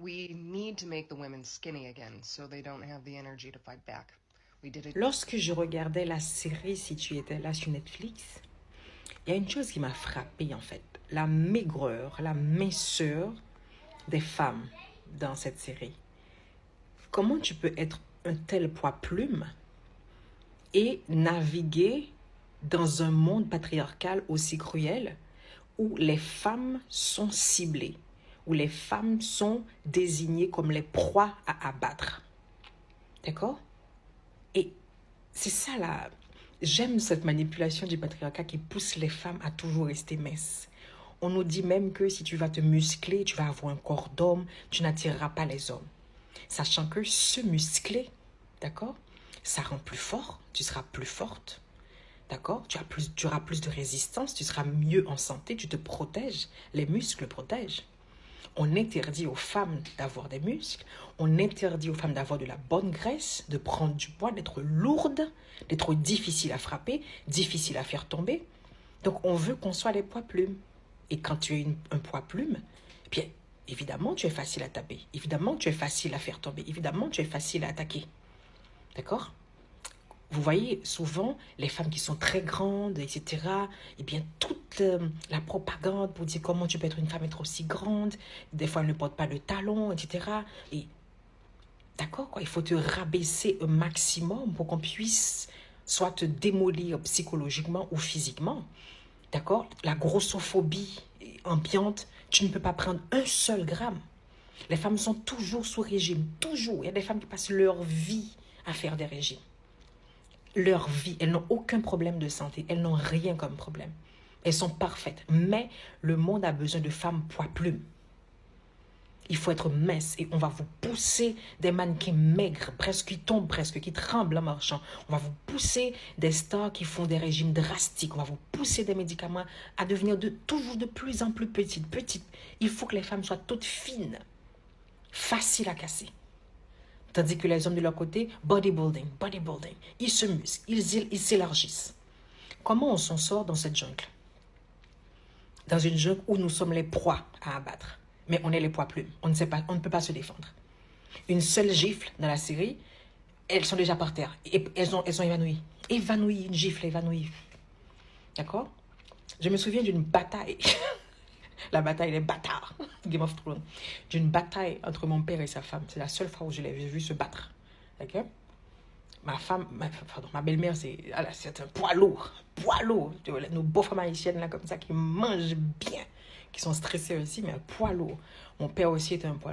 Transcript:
We need to make the women skinny again so they don't have the energy to fight back. We did it. Lorsque je regardais la série Si tu étais là sur Netflix, il y a une chose qui m'a frappée en fait. La maigreur, la minceur des femmes dans cette série. Comment tu peux être un tel poids plume et naviguer dans un monde patriarcal aussi cruel où les femmes sont ciblées, où les femmes sont désignées comme les proies à abattre. D'accord? Et c'est ça là. J'aime cette manipulation du patriarcat qui pousse les femmes à toujours rester minces. On nous dit même que si tu vas te muscler, tu vas avoir un corps d'homme, tu n'attireras pas les hommes. Sachant que se muscler, d'accord, ça rend plus fort, tu seras plus forte, d'accord, tu auras plus de résistance, tu seras mieux en santé, tu te protèges, les muscles protègent. On interdit aux femmes d'avoir des muscles, on interdit aux femmes d'avoir de la bonne graisse, de prendre du poids, d'être lourde, d'être difficile à frapper, difficile à faire tomber. Donc on veut qu'on soit les poids plumes. Et quand tu es un poids plume, eh bien, évidemment, tu es facile à taper. Évidemment, tu es facile à faire tomber. Évidemment, tu es facile à attaquer. D'accord? Vous voyez, souvent, les femmes qui sont très grandes, etc., eh bien, toute la propagande pour dire comment tu peux être une femme être aussi grande, des fois, elle ne porte pas de talons, etc. Et, d'accord, quoi, il faut te rabaisser un maximum pour qu'on puisse soit te démolir psychologiquement ou physiquement. D'accord? La grossophobie ambiante, tu ne peux pas prendre un seul gramme. Les femmes sont toujours sous régime, toujours. Il y a des femmes qui passent leur vie à faire des régimes. Leur vie, elles n'ont aucun problème de santé, elles n'ont rien comme problème. Elles sont parfaites, mais le monde a besoin de femmes poids plumes. Il faut être mince et on va vous pousser des mannequins maigres, presque qui tombent, presque qui tremblent en marchant. On va vous pousser des stars qui font des régimes drastiques. On va vous pousser des médicaments à devenir toujours de plus en plus petites. Il faut que les femmes soient toutes fines, faciles à casser. Tandis que les hommes de leur côté, bodybuilding. Ils se musclent, ils s'élargissent. Comment on s'en sort dans cette jungle? Dans une jungle où nous sommes les proies à abattre. Mais on est les poids plumes. On ne peut pas se défendre. Une seule gifle dans la série, elles sont déjà par terre. Et elles sont évanouies. Une gifle évanouie. D'accord? Je me souviens d'une bataille. La bataille des bâtards. Game of Thrones. D'une bataille entre mon père et sa femme. C'est la seule fois où je l'ai vu se battre. D'accord? Ma belle-mère, c'est un poids lourd. Nos beaux femmes haïtiennes, là, comme ça, qui mangent bien, qui sont stressées aussi, mais un poids lourd. Mon père aussi était un poids lourd.